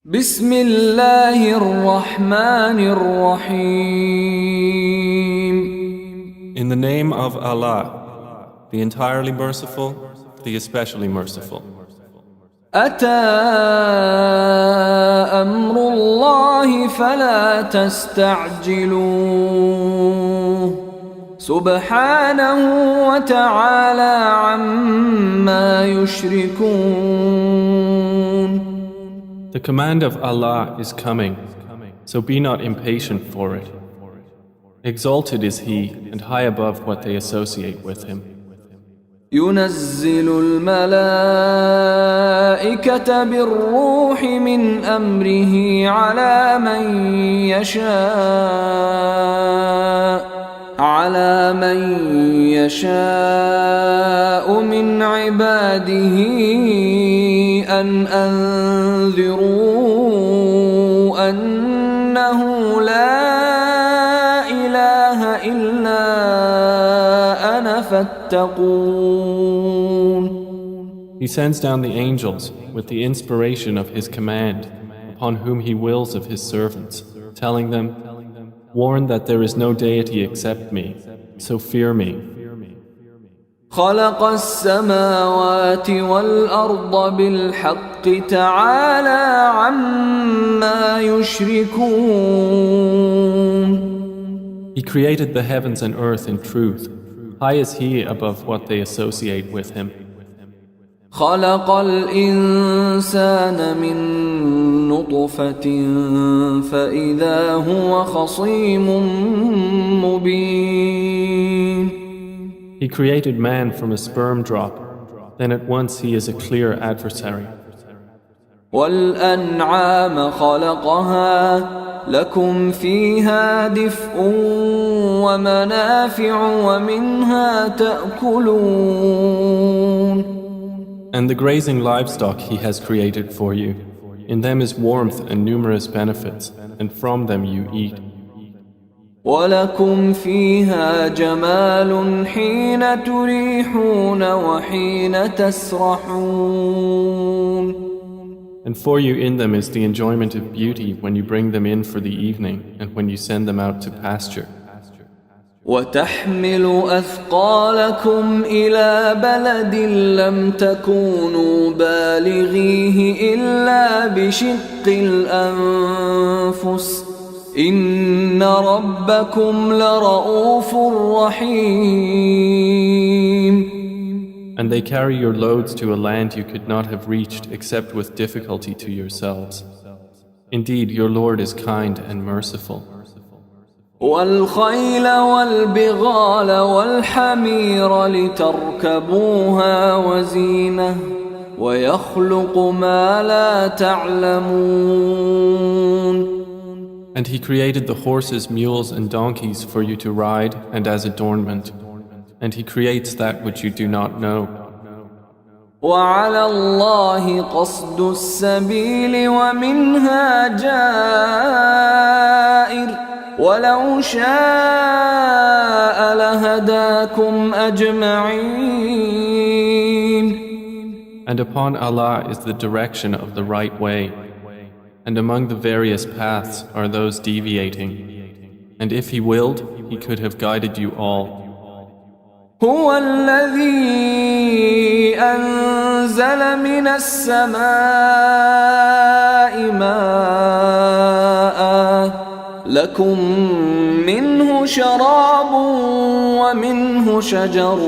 بسم الله الرحمن الرحيم. In the name of Allah, the entirely merciful, the especially merciful. أتى أمر الله فلا تستعجلوه سبحانه وتعالى عما يشركون. The command of Allah is coming, so be not impatient for it. Exalted is He and high above what they associate with Him. ينزل الملائكة بالروح من أمره على من يشاء من عباده أن أنذروا أنه لا إله إلا أنا فاتقون. He sends down the angels with the inspiration of His command upon whom He wills of His servants, telling them, warn that there is no deity except me, so fear me. خلق السماوات والأرض بالحق تعالى عما يشركون. He created the heavens and earth in truth. High is He above what they associate with Him. خلق الإنسان من نطفة فإذا هو خصيم مبين. He created man from a sperm drop, then at once he is a clear adversary. والأنعام خلقها لكم فيها دفء ومنافع ومنها تأكلون. And the grazing livestock He has created for you. In them is warmth and numerous benefits, and from them you eat. ولكم فيها جمال حين تريحون وحين تسرحون. And for you in them is the enjoyment of beauty when you bring them in for the evening and when you send them out to pasture. وتحمل أثقالكم إلى بلد لم تكونوا بالغيه إلا بشق الأنفس إن ربكم لرؤوف رحيم. And they carry your loads to a land you could not have reached except with difficulty to yourselves. Indeed, your Lord is kind and merciful. والخيل والبغال والحمير لتركبوها وزينة ويخلق ما لا تعلمون. And He created the horses, mules, and donkeys for you to ride and as adornment. And He creates that which you do not know. وعلى الله قصد السبيل ومنها جائر ولو شاء لهداكم أجمعين. And upon Allah is the direction of the right way. And among the various paths are those deviating. And if He willed, He could have guided you all. هو الذي أنزل من السماء ماء لكم منه شراب ومنه شجر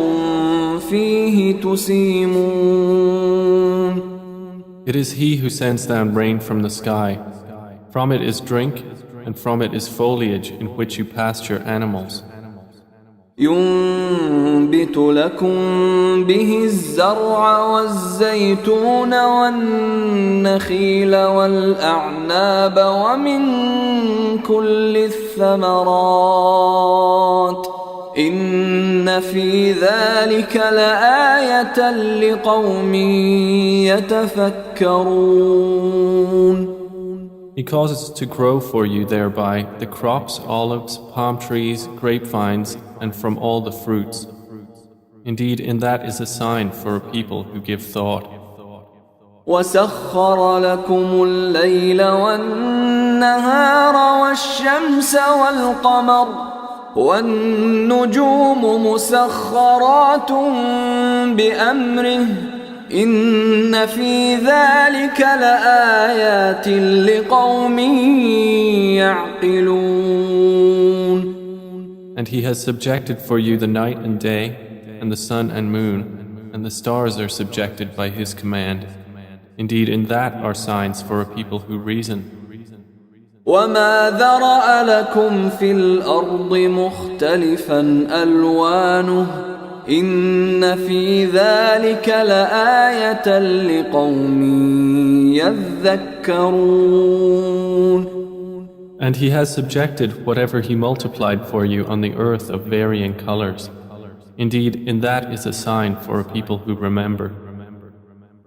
فيه تسيمون. It is He who sends down rain from the sky. From it is drink, and from it is foliage in which you pasture animals. ينبت لكم به الزرع والزيتون والنخيل والأعناب ومن كل الثمرات إن في ذلك لآية لقوم يتفكرون. He causes to grow for you thereby the crops, olives, palm trees, grapevines, and from all the fruits. Indeed, in that is a sign for a people who give thought. وسخر لكم الليل والنهار والشمس والقمر والنجوم مسخرات بأمره إن في ذلك لآيات لقوم يعقلون. And He has subjected for you the night and day, and the sun and moon, and the stars are subjected by His command. Indeed, in that are signs for a people who reason. وما ذرأ لكم في الأرض مختلفا ألوانه إن في ذلك لآية لقوم يذكرون. And He has subjected whatever He multiplied for you on the earth of varying colors. Indeed, in that is a sign for a people who remember.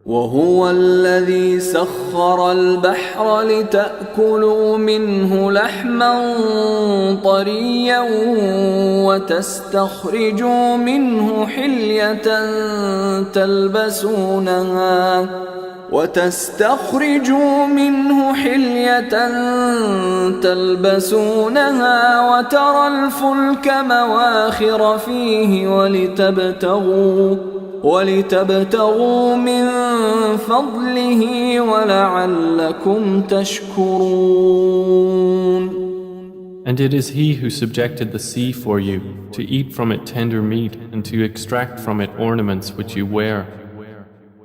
وهو الذي سخر البحر لتأكلوا منه لحما طريا وتستخرجوا منه حلية تلبسونها وترى الفلك مواخر فيه ولتبتغوا من فضله ولعلكم تشكرون. And it is He who subjected the sea for you, to eat from it tender meat and to extract from it ornaments which you wear.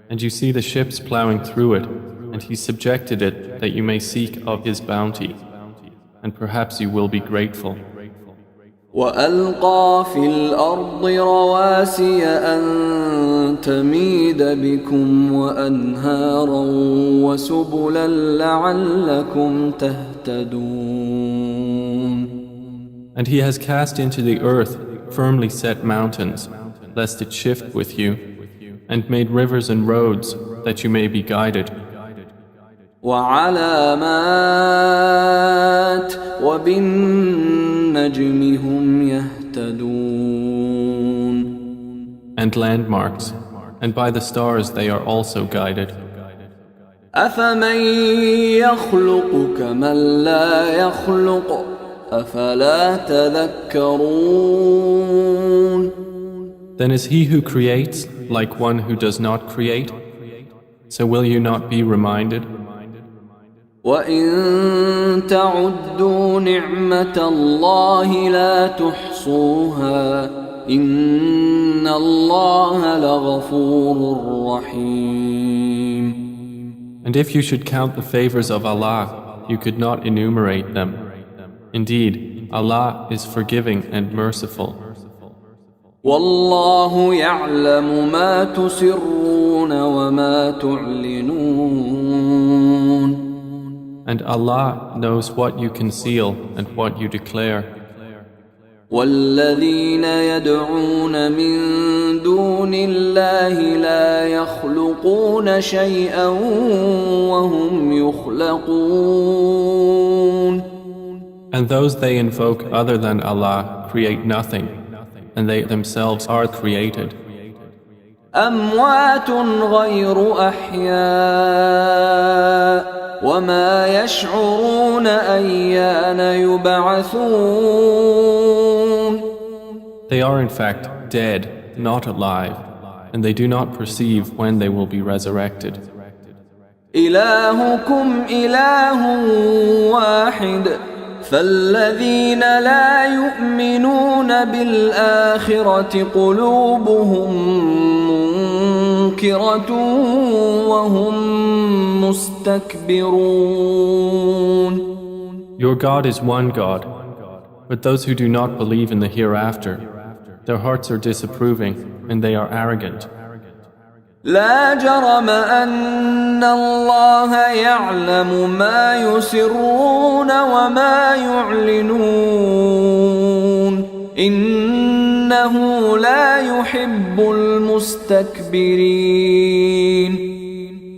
And you see the ships plowing through it, and He subjected it that you may seek of His bounty, and perhaps you will be grateful. وألقى في الأرض رواسي أن تميد بكم وأنهارا وسبلا لعلكم تهتدون. And He has cast into the earth firmly set mountains, lest it shift with you, and made rivers and roads that you may be guided. وعلامات وبالنجم هم يهتدون. And landmarks, and by the stars they are also guided. أفمن يخلق كمن لا يخلق أفلا تذكرون. Then is He who creates like one who does not create? So will you not be reminded? وَإِن تَعُدُّوا نِعْمَةَ اللَّهِ لَا تُحْصُوهَا إِنَّ اللَّهَ لَغَفُورٌ رَحِيمٌ. And if you should count the favors of Allah, you could not enumerate them. Indeed, Allah is forgiving and merciful. وَاللَّهُ يَعْلَمُ مَا تُسِرُّونَ وَمَا تُعْلِنُونَ. And Allah knows what you conceal and what you declare. وَالَّذِينَ يَدْعُونَ مِن دُونِ اللَّهِ لَا يَخْلُقُونَ شَيْئًا وَهُمْ يُخْلَقُونَ. And those they invoke other than Allah create nothing, and they themselves are created. أَمْوَاتٌ غَيْرُ أَحْيَاءٍ وَمَا يَشْعُرُونَ أَيَّانَ يُبْعَثُونَ. They are in fact dead, not alive, and they do not perceive when they will be resurrected. إِلَٰهُكُمْ إِلَٰهٌ واحد فالذين لا يؤمنون بالآخرة قلوبهم منكرة وهم مستكبرون. Your God is one God, but those who do not believe in the hereafter, their hearts are disapproving and they are arrogant. لا جرم أن الله يعلم ما يسرون وما يعلنون إنه لا يحب المستكبرين.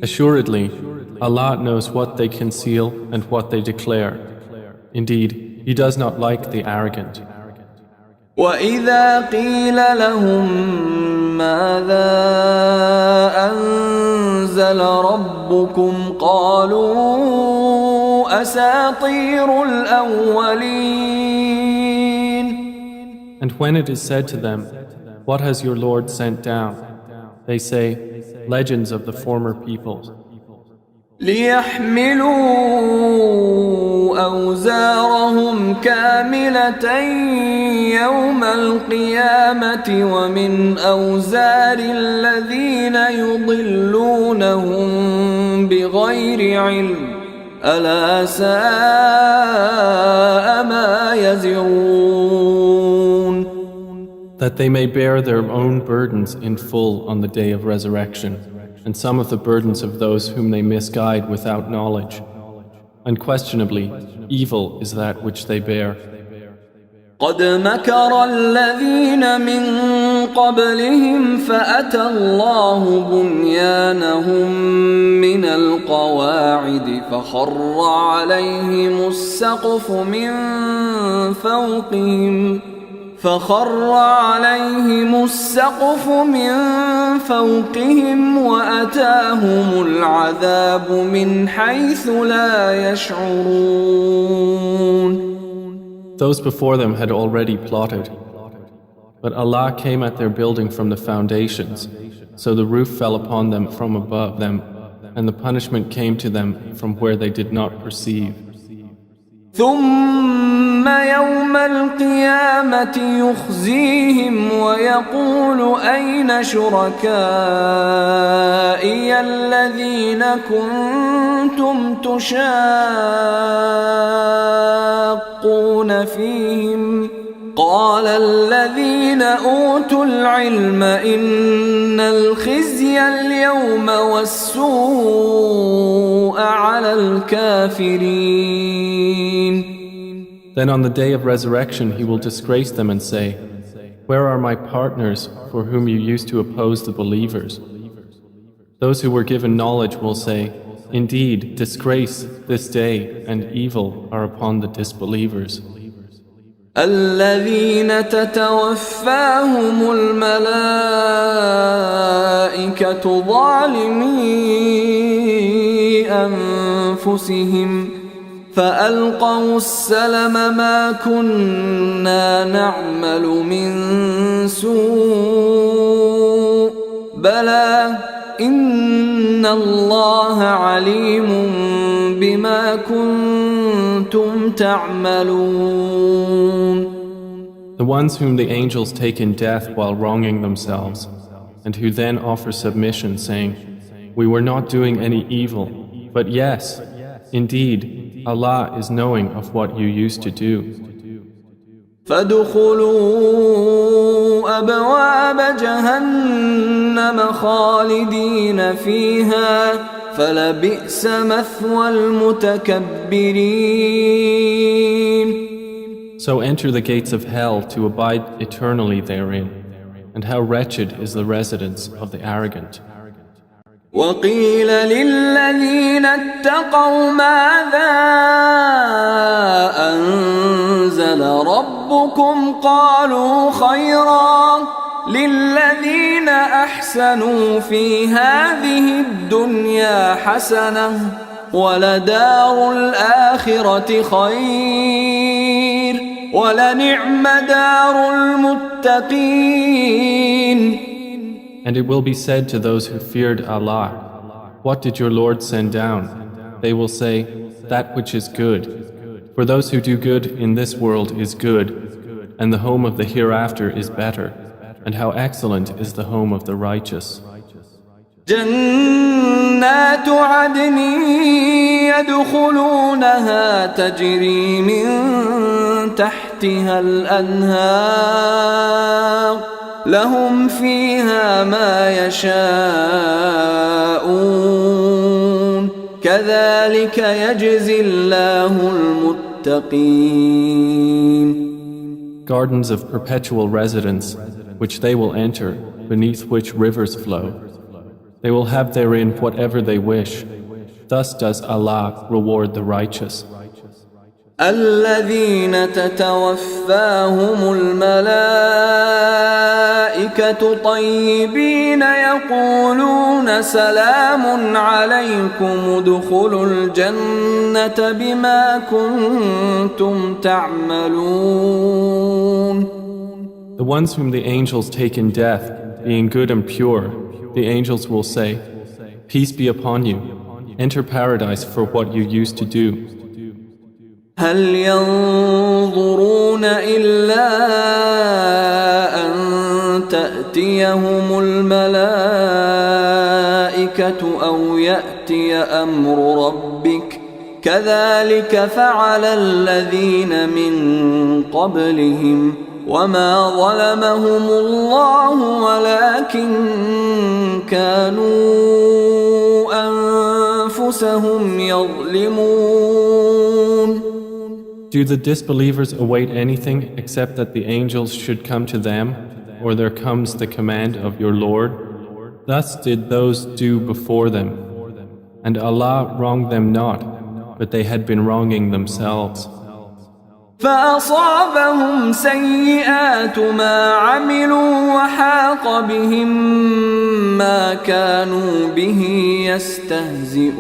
Assuredly, Allah knows what they conceal and what they declare. Indeed, He does not like the arrogant. وَإِذَا قِيلَ لَهُم مَّاذَا أنزل ربكم قالوا أساطير الأولين. And when it is said to them, "What has your Lord sent down?" they say, "Legends of the former peoples." ليحملوا أوزارهم كاملة يوم القيامة ومن أوزار الذين يضلونهم بغير علم ألا ساء ما يزرون. That they may bear their own burdens in full on the day of resurrection, and some of the burdens of those whom they misguide without knowledge. Unquestionably, evil is that which they bear. قد مكر الذين من قبلهم فأتى الله بنيانهم من القواعد فخر عليهم السقف من فوقهم وأتاهم العذاب من حيث لا يشعرون. Those before them had already plotted, but Allah came at their building from the foundations, so the roof fell upon them from above them, and the punishment came to them from where they did not perceive. ثم يوم القيامة يخزيهم ويقول أين شركائي الذين كنتم تشاقون فيهم قال الذين أوتوا العلم إن الخزي اليوم والسوء على الكافرين. Then on the day of resurrection he will disgrace them and say, "Where are my partners for whom you used to oppose the believers?" Those who were given knowledge will say, "Indeed, disgrace this day and evil are upon the disbelievers." الذين تتوفاهم الملائكة ظالمي أنفسهم فألقوا السلم ما كنا نعمل من سوء بلى إن الله عليم بما كنتم تعملون. The ones whom the angels take in death while wronging themselves, and who then offer submission, saying, "We were not doing any evil, but yes, indeed, Allah is knowing of what you used to do." فادخلوا أبواب جهنم خالدين فيها فلبئس مثوى المتكبرين. So enter the gates of hell to abide eternally therein, and how wretched is the residence of the arrogant. وقيل للذين اتقوا ماذا أنزل ربكم قالوا خيرا للذين أحسنوا في هذه الدنيا حسنة ولدار الآخرة خير ولنعم دار المتقين. And it will be said to those who feared Allah, "What did your Lord send down?" They will say, "That which is good." For those who do good in this world is good, and the home of the hereafter is better, and how excellent is the home of the righteous. جنات عدن يدخلونها تجري من تحتها الأنهار لهم فيها ما يشاءون كذلك يجزي الله المتقين. Gardens of perpetual residence, which they will enter, beneath which rivers flow. They will have therein whatever they wish. Thus does Allah reward the righteous. الذين تتوفاهم الملائكة طيبين يقولون سلام عليكم ادخلوا الجنة بما كنتم تعملون. The ones whom the angels take in death, being good and pure, the angels will say, Peace be upon you, enter paradise for what you used to do. هل ينظرون إلا أن تأتيهم الملائكة أو يأتي أمر ربك كذلك فعل الذين من قبلهم وما ظلمهم الله ولكن كانوا أنفسهم يظلمون. Do the disbelievers await anything except that the angels should come to them, or there comes the command of your Lord? Thus did those do before them. And Allah wronged them not, but they had been wronging themselves. فأصابهم سيئات ما عملوا وحاق بهم ما كانوا به يستهزئون.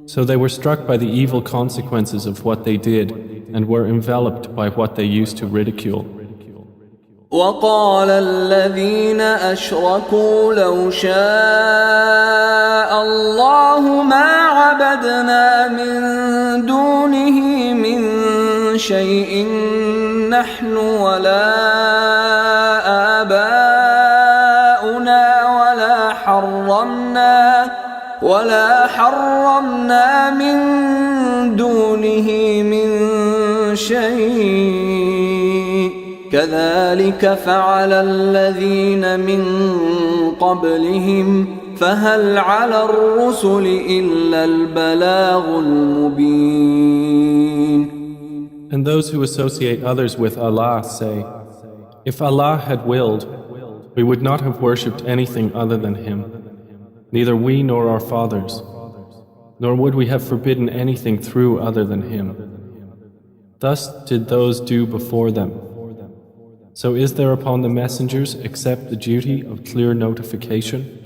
So they were struck by the evil consequences of what they did and were enveloped by what they used to ridicule. وقال الذين أشركوا لو شاء الله ما عبدنا من دونه من شيء نحن ولا آباؤنا ولا حرمنا من دونه من شيء كذلك فعل الذين من قبلهم فهل على الرسل إلا البلاغ المبين. And those who associate others with Allah say, If Allah had willed, we would not have worshipped anything other than Him, neither we nor our fathers, nor would we have forbidden anything through other than Him. Thus did those do before them. So is there upon the messengers except the duty of clear notification?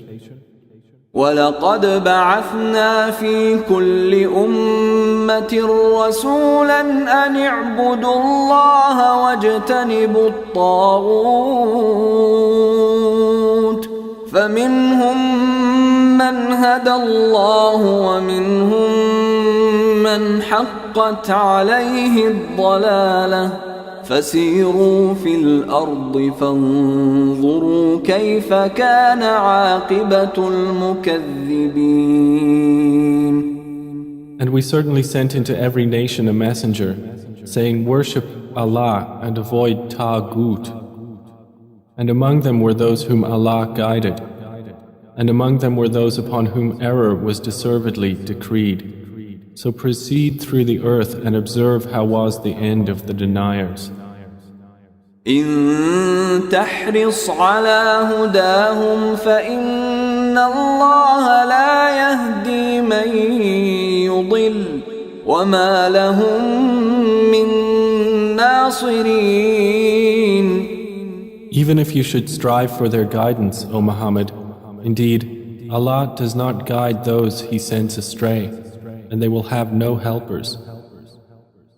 وَلَقَدْ بَعَثْنَا فِي كُلِّ أُمَّةٍ رَسُولًا أَنِ اعْبُدُوا اللَّهَ وَاجْتَنِبُوا الطَّاغُوتَ فَمِنْهُمْ مَنْ هَدَى اللَّهُ وَمِنْهُمْ مَنْ حَقَّتْ عَلَيْهِ الضَّلَالَةُ فسيروا في الأرض فانظروا كيف كان عاقبة المكذبين. And we certainly sent into every nation a messenger, saying, Worship Allah and avoid Taghut. And among them were those whom Allah guided, and among them were those upon whom error was deservedly decreed. So proceed through the earth and observe how was the end of the deniers. إن تحرص على هداهم فإن الله لا يهدي من يضل وما لهم من ناصرين. Even if you should strive for their guidance, O Muhammad, indeed, Allah does not guide those He sends astray, and they will have no helpers.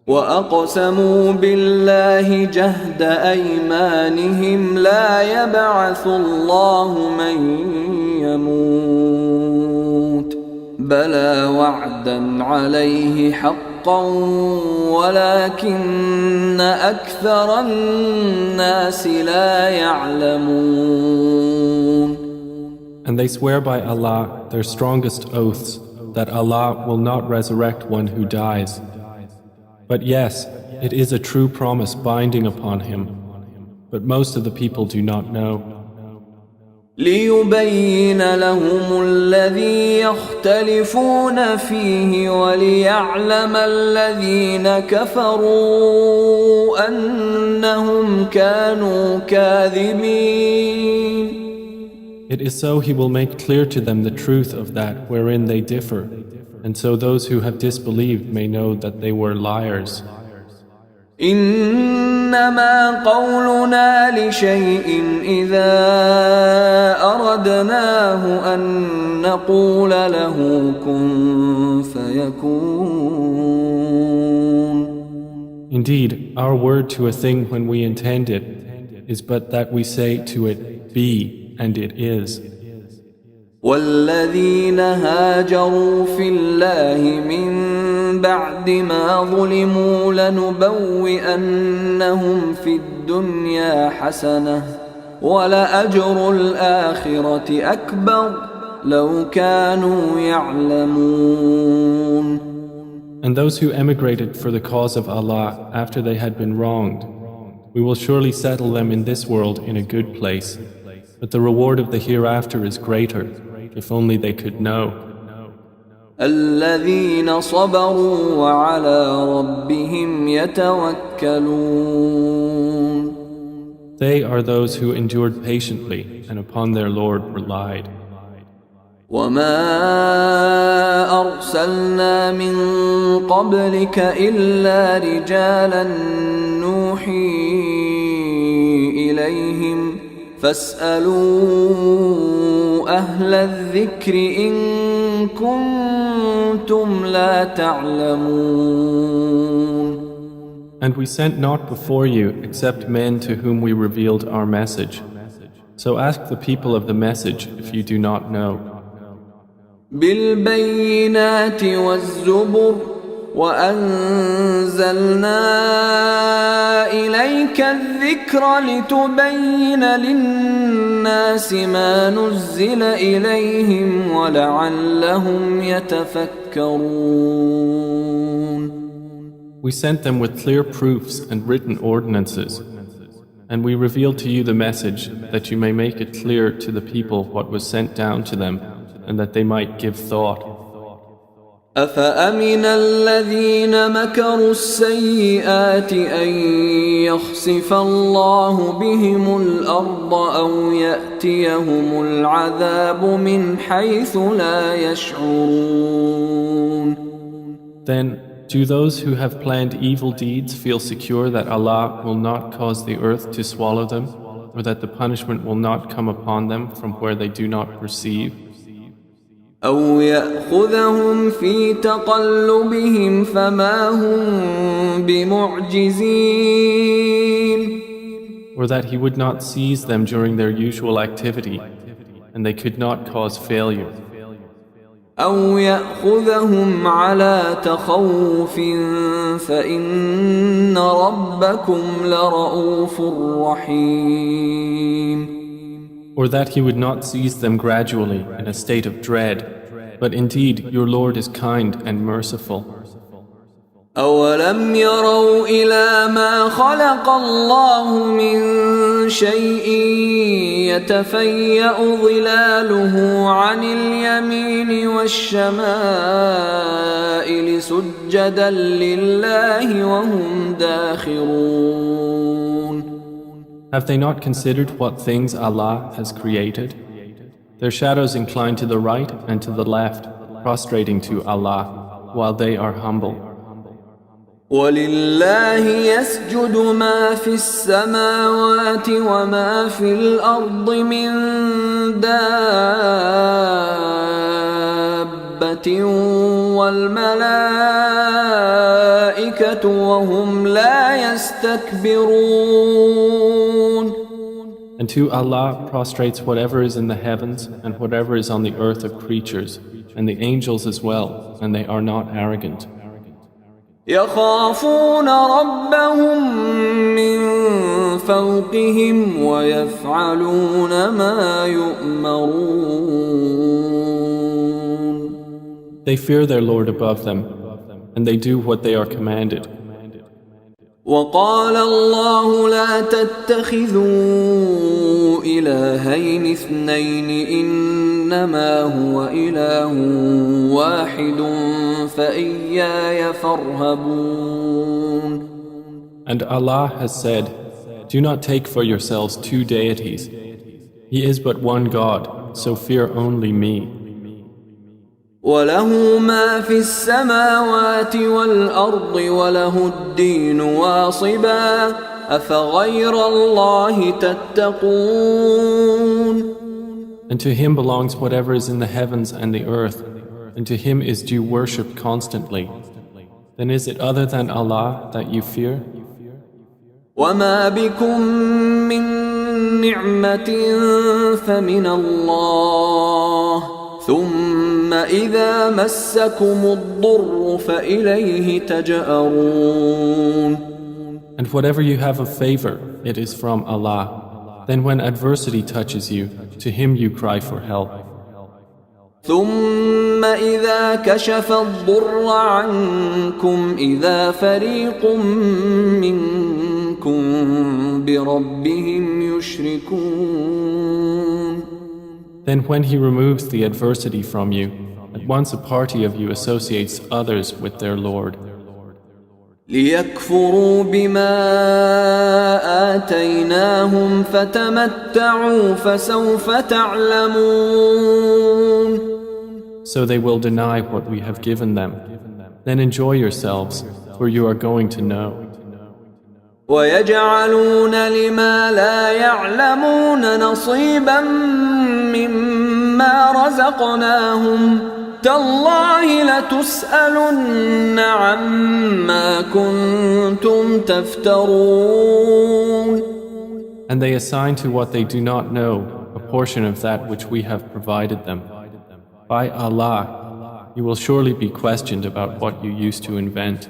وأقسموا بالله جهد أيمانهم لا يبعث الله من يموت بلى وعدا عليه حقا ولكن أكثر الناس لا يعلمون. And they swear by Allah their strongest oaths that Allah will not resurrect one who dies. But yes, it is a true promise binding upon him, but most of the people do not know. ليبين لهم الذي يختلفون فيه وليعلم الذين كفروا أنهم كانوا كاذبين. It is so He will make clear to them the truth of that wherein they differ, And so those who have disbelieved may know that they were liars. إنما قولنا لشيء إذا أردناه أن نقول له كن فيكون. Indeed, our word to a thing when we intend it is but that we say to it, be, and it is. والذين هاجروا في الله من بعد ما ظلموا لنبوئنهم في الدنيا حسنة ولأجر الآخرة أكبر لو كانوا يعلمون. And those who emigrated for the cause of Allah after they had been wronged, we will surely settle them in this world in a good place, but the reward of the hereafter is greater, if only they could know. الذين صبروا وعلى ربهم يتوكلون. They are those who endured patiently and upon their Lord relied. وما أرسلنا من قبلك إلا رجالا نوحي إليهم فاسألوا أهل الذكر إن كنتم لا تعلمون. And we sent not before you except men to whom we revealed our message. So ask the people of the message if you do not know. بالبينات والزبر وأنزلنا إليك الذكر لتبين للناس ما نزل إليهم ولعلهم يتفكرون. We sent them with clear proofs and written ordinances, and we revealed to you the message that you may make it clear to the people what was sent down to them, and that they might give thought. أفأمن الذين مكروا السيئات أن يخسف الله بهم الأرض أو يأتيهم العذاب من حيث لا يشعرون. Then, do those who have planned evil deeds feel secure that Allah will not cause the earth to swallow them, or that the punishment will not come upon them from where they do not perceive? أو يأخذهم في تقلبهم فما هم بمعجزين. Or that He would not seize them during their usual activity, and they could not cause failure. أو يأخذهم على تخوف فإن ربكم لرؤوف رحيم. Or that He would not seize them gradually in a state of dread, but indeed your Lord is kind and merciful. أولم يروا إلى ما خلق الله من شيء يتفيأ ظلاله عن اليمين والشمائل سجدا لله وهم داخرون. Have they not considered what things Allah has created? Their shadows incline to the right and to the left, prostrating to Allah, while they are humble. ولله يسجد ما في السماوات وما في الأرض من دابة والملائكة وهم لا يستكبرون. And to Allah prostrates whatever is in the heavens and whatever is on the earth of creatures, and the angels as well, and they are not arrogant. يخافون ربهم من فوقهم ويفعلون ما يؤمرون. They fear their Lord above them, and they do what they are commanded. وقال الله لا تتخذوا إلهين اثنين إنما هو إله واحد فإياي فارهبون. And Allah has said, do not take for yourselves two deities. He is but one God, so fear only me. وله ما في السماوات والأرض وله الدين واصبا أفغير الله تتقون. And to him belongs whatever is in the heavens and the earth, and to him is due worship constantly. Then is it other than Allah that you fear? وما بكم من نعمة فمن الله ثم إذا مسكم الضر فإليه تجأرون. And whatever you have of favor, it is from Allah. Then when adversity touches you, to him you cry for help. ثم إذا كشف الضر عنكم إذا فريق منكم بربهم يشركون. Then when he removes the adversity from you, at once a party of you associates others with their Lord. ليكفروا بما آتيناهم فتمتعوا فسوف تعلمون. So they will deny what we have given them. Then enjoy yourselves, for you are going to know. ويجعلون لما لا يعلمون نصيبا مما رزقناهم تالله لتسألن عما كنتم تفترون. And they assign to what they do not know a portion of that which we have provided them. By Allah, you will surely be questioned about what you used to invent.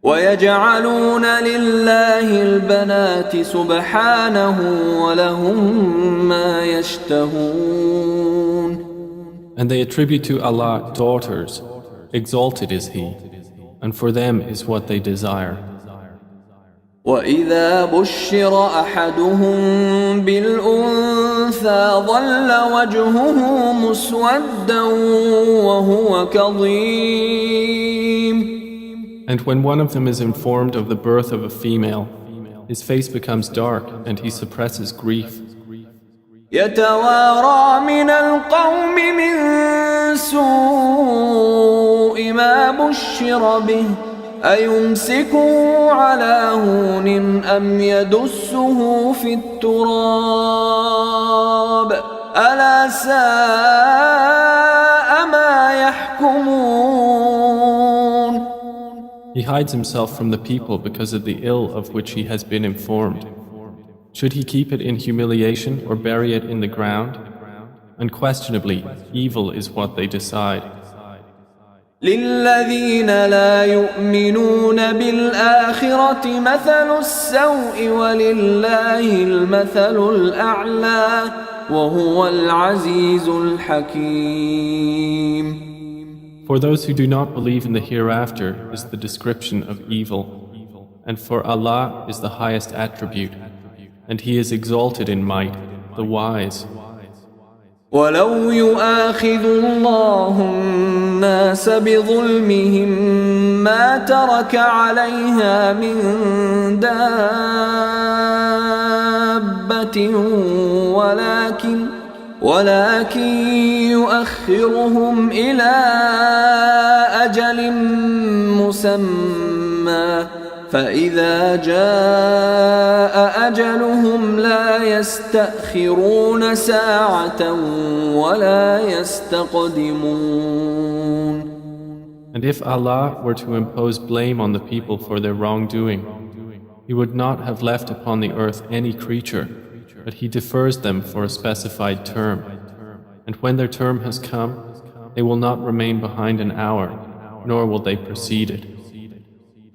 ويجعلون لله البنات سبحانه ولهم ما يشتهون. And they attribute to Allah daughters. Exalted is He, and for them is what they desire. وإذا بشر أحدهم بالأنثى ظل وجهه مسودا وهو كظيم. And when one of them is informed of the birth of a female, his face becomes dark and he suppresses grief. يتوارى من القوم من سوء ما بشر به أيمسكه على هون أم يدسه في التراب ألا ساء ما يحكمون. He hides himself from the people because of the ill of which he has been informed. Should he keep it in humiliation or bury it in the ground? Unquestionably, evil is what they decide. للذين لا يؤمنون بالآخرة مثل السوء ولله المثل الأعلى وهو العزيز الحكيم. For those who do not believe in the hereafter is the description of evil, and for Allah is the highest attribute, and He is exalted in might, the wise. ولو يؤاخذ الله الناس بظلمهم ما ترك عليها من دابة ولكن يؤخرهم إلى أجل مسمى فإذا جاء أجلهم لا يستأخرون ساعة ولا يستقدمون. And if Allah were to impose blame on the people for their wrongdoing, He would not have left upon the earth any creature, but He defers them for a specified term. And when their term has come, they will not remain behind an hour, nor will they precede it.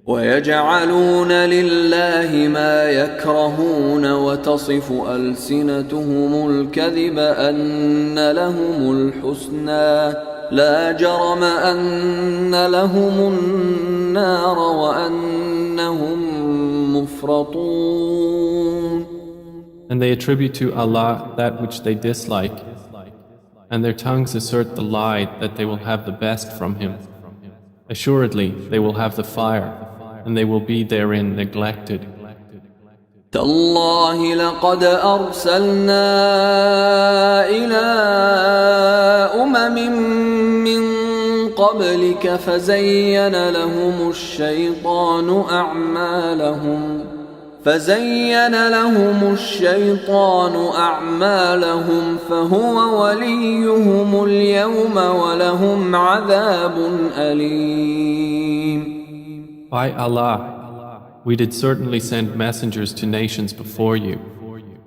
ويجعلون لله ما يكرهون وتصف ألسنتهم الكذب أن لهم الحسنى لا جرم أن لهم النار وأنهم مفرطون. And they attribute to Allah that which they dislike, and their tongues assert the lie that they will have the best from Him. Assuredly, they will have the fire, and they will be therein neglected. تالله لقد أرسلنا إلى أمم من قبلك فزين لهم الشيطان أعمالهم فهو وليهم اليوم ولهم عذاب أليم. By Allah, we did certainly send messengers to nations before you,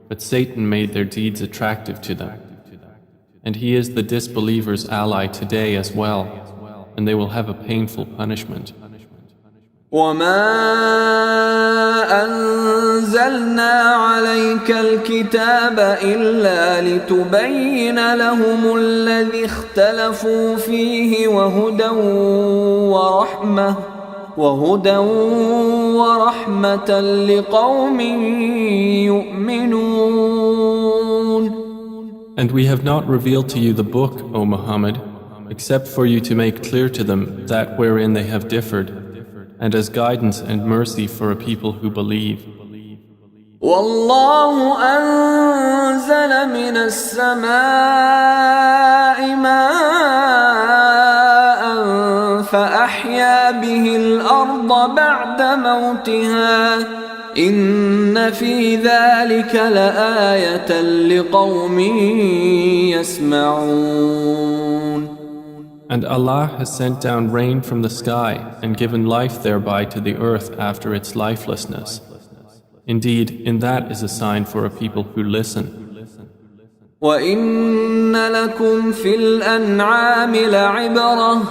but Satan made their deeds attractive to them. And he is the disbelievers' ally today as well, and they will have a painful punishment. وما أنزلنا عليك الكتاب إلا لتبين لهم الذي اختلفوا فيه وهدى ورحمة لقوم يؤمنون. And we have not revealed to you the book, O Muhammad, except for you to make clear to them that wherein they have differed, and as guidance and mercy for a people who believe. والله أنزل من السماء ماء فأحيا به الأرض بعد موتها إن في ذلك لآية لقوم يسمعون. And Allah has sent down rain from the sky and given life thereby to the earth after its lifelessness. Indeed, in that is a sign for a people who listen. وَإِنَّ لَكُمْ فِي الْأَنْعَامِ لَعِبْرَةً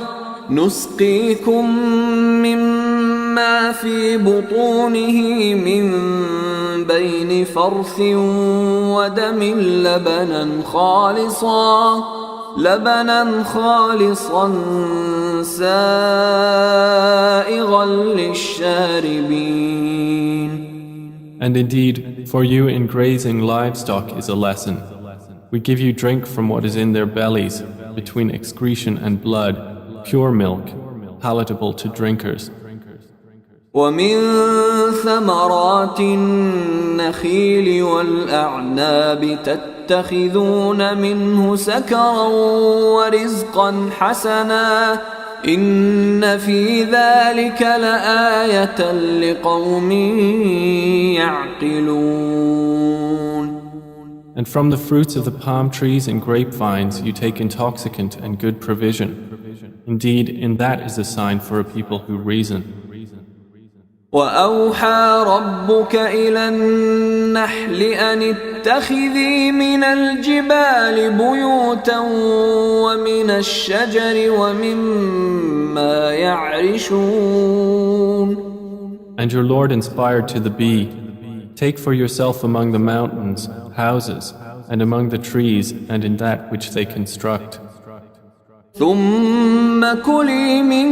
نُسْقِيكُم مِّمَّا فِي بُطُونِهِ مِن بَيْنِ فَرْثٍ وَدَمٍ لبنا خالصا سائغا للشاربين. And indeed, for you in grazing livestock is a lesson. We give you drink from what is in their bellies, between excretion and blood, pure milk, palatable to drinkers. ومن ثمرات النخيل والأعناب تتخذون منه سكرا ورزقا حسنا إن في ذلك لآية لقوم يعقلون. And from the fruits of the palm trees and grapevines you take intoxicant and good provision. Indeed, in that is a sign for a people who reason. وأوحى ربك إلى النحل أن اتخذي من الجبال بيوتا ومن الشجر ومما يعرشون. And your Lord inspired to the bee, take for yourself among the mountains houses, and among the trees and in that which they construct. ثم كلي من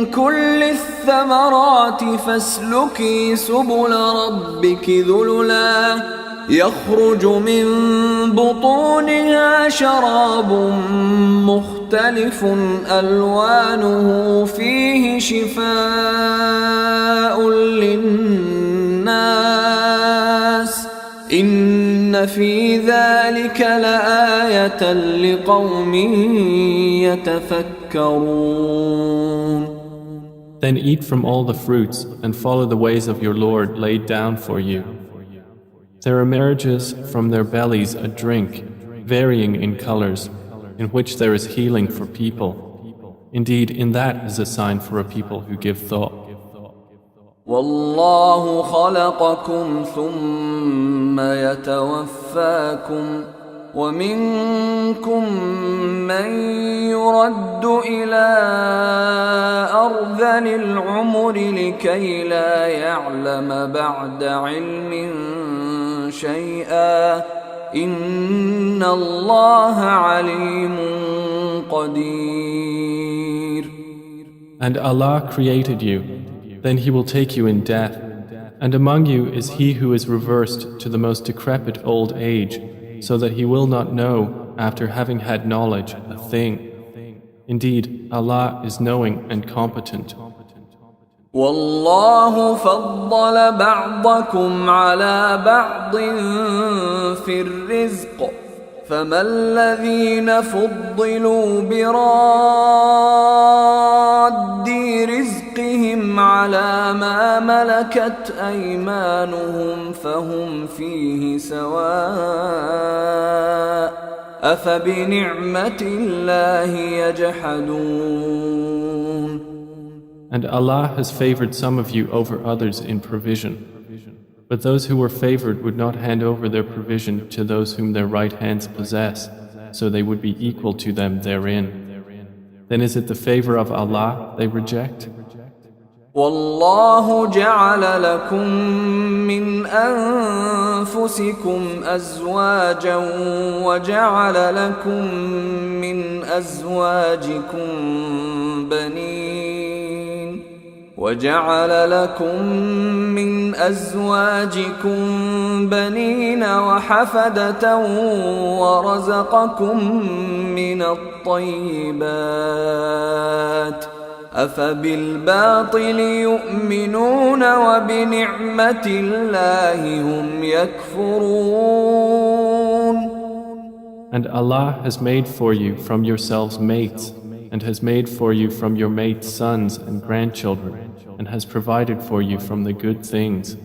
كل الثمرات فاسلكي سبل ربك ذللا يخرج من بطونها شراب مختلف ألوانه فيه شفاء للناس إن في ذلك لآية لقوم يتفكرون. Then eat from all the fruits and follow the ways of your Lord laid down for you. There emerges from their bellies a drink, varying in colors, in which there is healing for people. Indeed, in that is a sign for a people who give thought. والله خلقكم ثم يتوفاكم ومنكم من يرد إلى أرذل العمر لكي لا يعلم بعد علم شيئا إن الله عليم قدير. And Allah created you. Then He will take you in death, and among you is he who is reversed to the most decrepit old age, so that he will not know, after having had knowledge, a thing. Indeed, Allah is knowing and competent. والله فضل بعضكم على بعض في الرزق فما الذين فضلوا براد رزقهم على ما ملكت أيمانهم فهم فيه سواء أفبنعمة الله يجحدون. And Allah has favored some of you over others in provision. But those who were favored would not hand over their provision to those whom their right hands possess, so they would be equal to them therein. Then is it the favor of Allah they reject? والله جعل لكم من أنفسكم أزواجا وجعل لكم من أزواجكم بنين وحفدة ورزقكم من الطيبات أفبالباطل يؤمنون وبنعمة الله هم يكفرون. And Allah has made for you from yourselves mates, and has made for you from your mates sons and grandchildren, and has provided for you from the good things.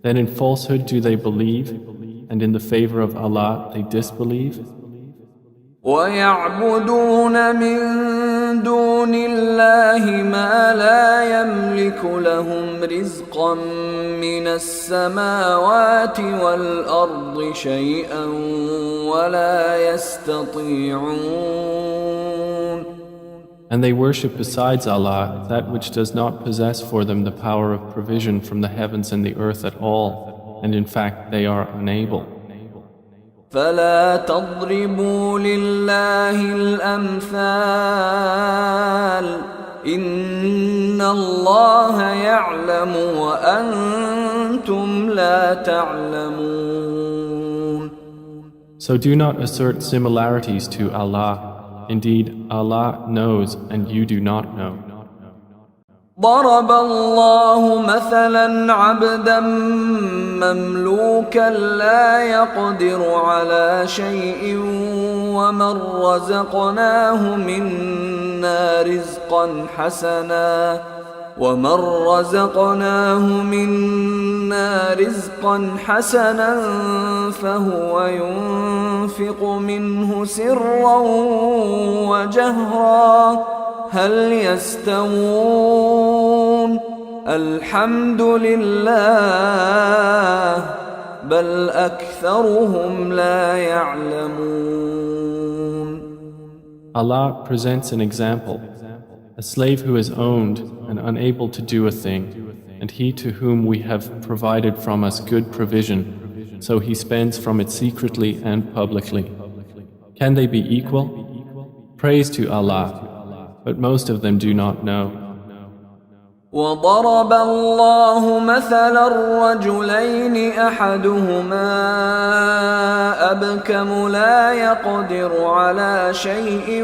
Then in falsehood do they believe, and in the favor of Allah they disbelieve? ويعبدون من دون الله ما لا يملك لهم رزقا من السماوات والأرض شيئا ولا يستطيعون. And they worship besides Allah that which does not possess for them the power of provision from the heavens and the earth at all, and in fact they are unable. فلا تضربوا لله الأمثال إن الله يعلم وأنتم لا تعلمون. So do not assert similarities to Allah. Indeed, Allah knows and you do not know. ضرب الله مثلا عبدا مملوكا لا يقدر على شيء ومن رزقناه منا رزقا حسنا فهو ينفق منه سرا وجهرا هل يستوون الحمد لله بل أكثرهم لا يعلمون. Allah presents an example. A slave who is owned and unable to do a thing, and he to whom we have provided from us good provision, so he spends from it secretly and publicly. Can they be equal? Praise to Allah, but most of them do not know. وضرب الله مثلا الرجلين أحدهما أبكم لا يقدر على شيء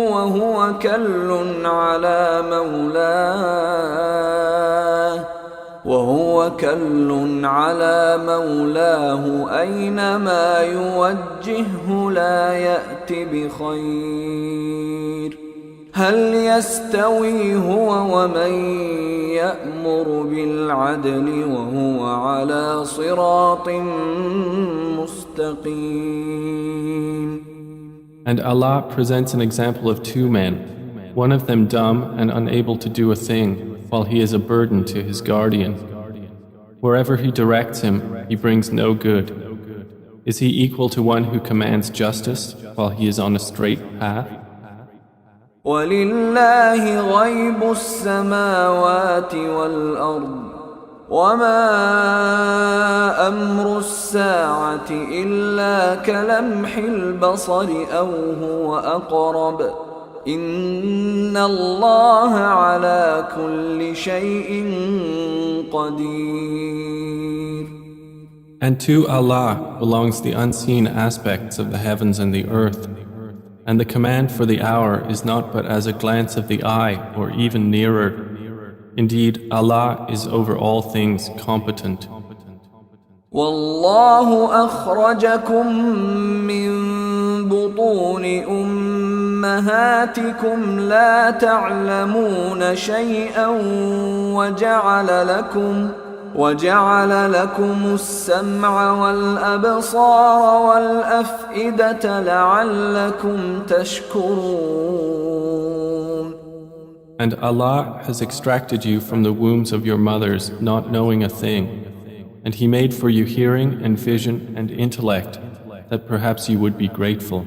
وهو كل على مولاه أينما يوجهه لا يأت بخير هل يستوي هو ومن يأمر بالعدل وهو على صراط مستقيم. And Allah presents an example of two men, one of them dumb and unable to do a thing, while he is a burden to his guardian. Wherever he directs him, he brings no good. Is he equal to one who commands justice while he is on a straight path? ولله غيب السماوات والأرض وما أمر الساعة إلا كلمح البصر أو هو أقرب إن الله على كل شيء قدير. And to Allah belongs the unseen aspects of the heavens and the earth. And the command for the hour is not but as a glance of the eye or even nearer. Indeed, Allah is over all things competent. والله أخرجكم من بطون أمهاتكم لا تعلمون شيئا وجعل لكم السمع والأبصار والأفئدة لعلكم تشكرون. And Allah has extracted you from the wombs of your mothers, not knowing a thing. And He made for you hearing and vision and intellect, that perhaps you would be grateful.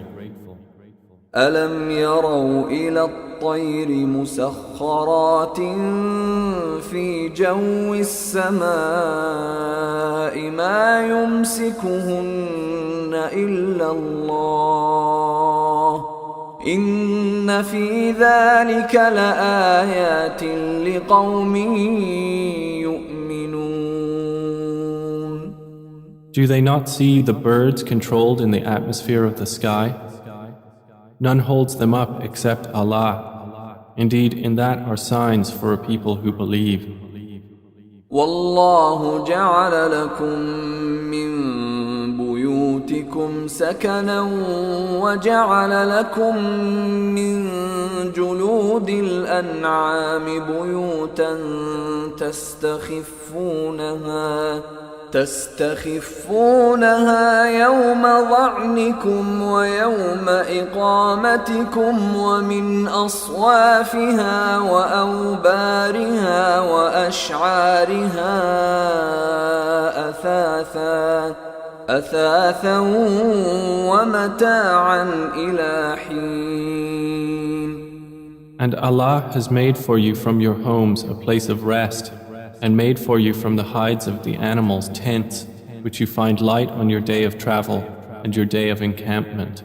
ألم يروا إلى الطير مسخرات في جو السماء ما يمسكهن إلا الله إن في ذلك لآيات لقوم يؤمنون. Do they not see the birds controlled in the atmosphere of the sky? None holds them up except Allah. Indeed, in that are signs for a people who believe. والله جعل لكم من بيوتكم سكنا وجعل لكم من جلود الأنعام بيوتا تستخفونها يوم ظعنكم ويوم إقامتكم ومن أصوافها وأوبارها وأشعارها أثاثا ومتاعا إلى حين. And Allah has made for you from your homes a place of rest, and made for you from the hides of the animals tents, which you find light on your day of travel and your day of encampment.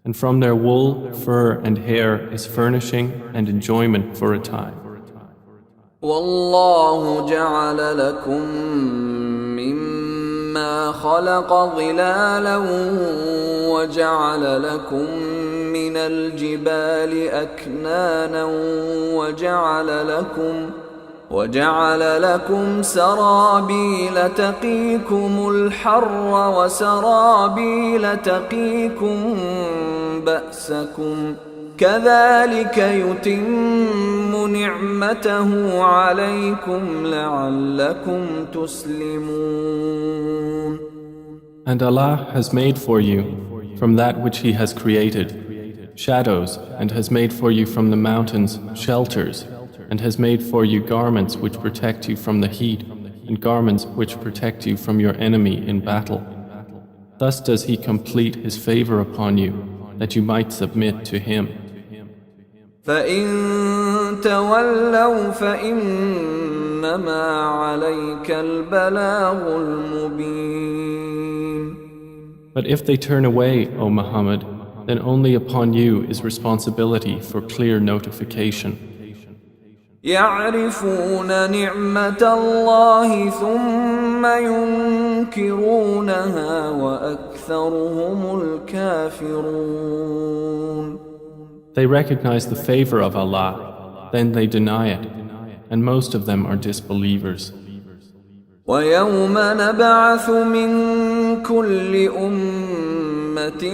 And from their wool, fur, and hair is furnishing and enjoyment for a time. والله جعل لكم مما خلق ظلالا وجعل لكم من الجبال أكنانا وجعل لكم سرابيل تقيكم الحر وسرابيل تقيكم بأسكم كذلك يتم نعمته عليكم لعلكم تسلمون. And Allah has made for you from that which He has created shadows, and has made for you from the mountains shelters, and has made for you garments which protect you from the heat, and garments which protect you from your enemy in battle. Thus does He complete His favor upon you, that you might submit to Him. فإن تولوا فإنما عليك البلاغ المبين. But if they turn away, O Muhammad, then only upon you is responsibility for clear notification. يعرفون نعمة الله ثم ينكرونها وأكثرهم الكافرون. They recognize the favor of Allah, then they deny it, and most of them are disbelievers. ويوم نبعث من كل أمة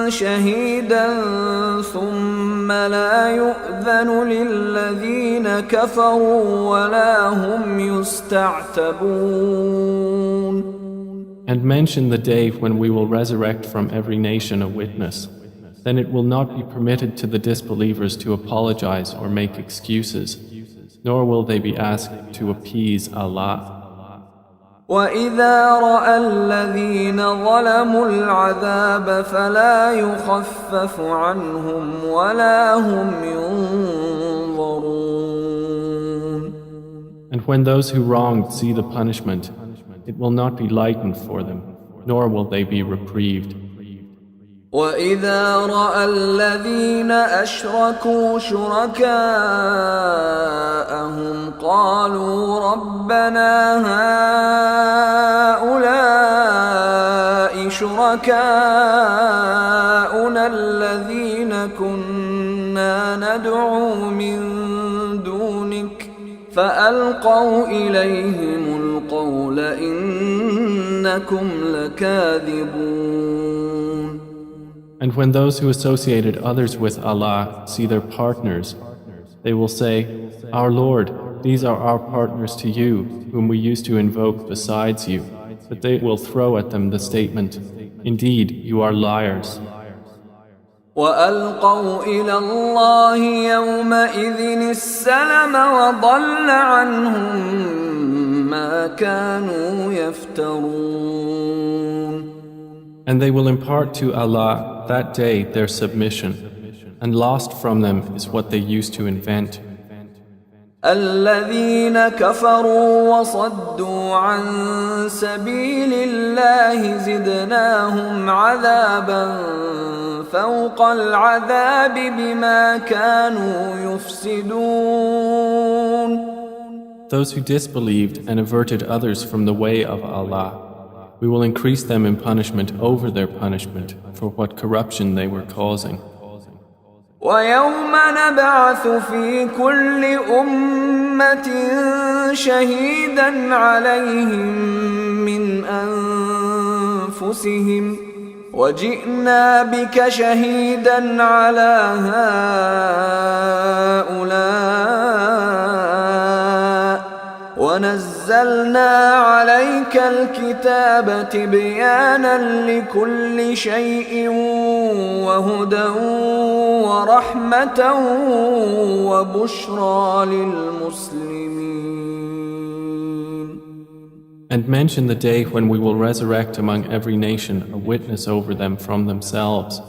شهيدا ثم لا يؤذن للذين كفروا ولا هم يستعتبون. And mention the day when we will resurrect from every nation a witness. Then it will not be permitted to the disbelievers to apologize or make excuses, nor will they be asked to appease Allah. وَإِذَا رَأَى الَّذِينَ ظَلَمُوا الْعَذَابَ فَلَا يُخَفَّفُ عَنْهُمْ وَلَا هُمْ يُنظَرُونَ. And when those who wronged see the punishment, it will not be lightened for them, nor will they be reprieved. وَإِذَا رَأَى الَّذِينَ أَشْرَكُوا شُرَكَاءَهُمْ قَالُوا رَبَّنَا هَؤُلَاءِ شُرَكَاؤُنَا الَّذِينَ كُنَّا نَدْعُو مِن دُونِكَ فألقوا إليهم القول إنكم لكاذبون. And when those who associated others with Allah see their partners, they will say, Our Lord, these are our partners to you, whom we used to invoke besides you. But they will throw at them the statement, Indeed, you are liars. وألقوا إلى الله يومئذ السلم وضل عنهم ما كانوا يفترون. And they will impart to Allah that day their submission, and lost from them is what they used to invent. الذين كفروا وصدوا عن سبيل الله زدناهم عذابا فوق العذاب بما كانوا يفسدون. Those who disbelieved and averted others from the way of Allah, we will increase them in punishment over their punishment for what corruption they were causing. ويوم نبعث في كل أمة شهيدا عليهم من أنفسهم وجئنا بك شهيدا على هؤلاء ونزلنا عليك الكتاب تبيانا لكل شيء وهدى ورحمة وبشرى للمسلمين. And mention the day when we will resurrect among every nation a witness over them from themselves.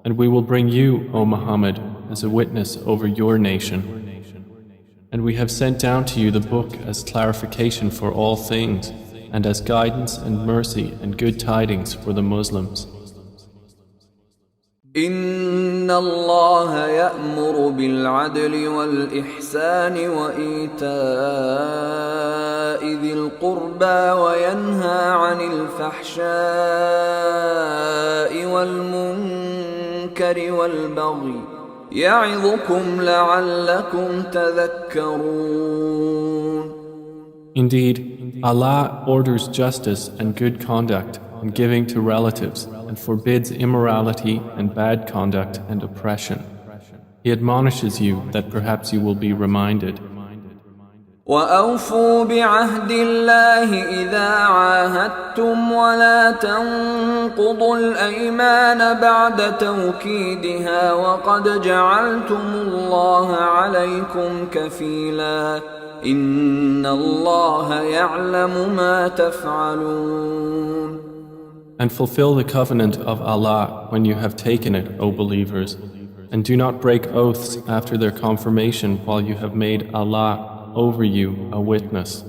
And we will bring you, O Muhammad, as a witness over your nation. And we have sent down to you the book as clarification for all things, and as guidance and mercy and good tidings for the Muslims. إن الله يأمر بالعدل والإحسان وإيتاء ذي القربى وينهى عن الفحشاء والمنكر والبغي يعظكم لعلكم تذكرون. Indeed, Allah orders justice and good conduct and giving to relatives and forbids immorality and bad conduct and oppression. He admonishes you that perhaps you will be reminded. وأوفوا بعهد الله إذا عاهدتم ولا تنقضوا الأيمان بعد توكيدها وقد جعلتم الله عليكم كفيلا إن الله يعلم ما تفعلون. And fulfill the covenant of Allah when you have taken it, O believers, and do not break oaths after their confirmation while you have made Allah over you a witness.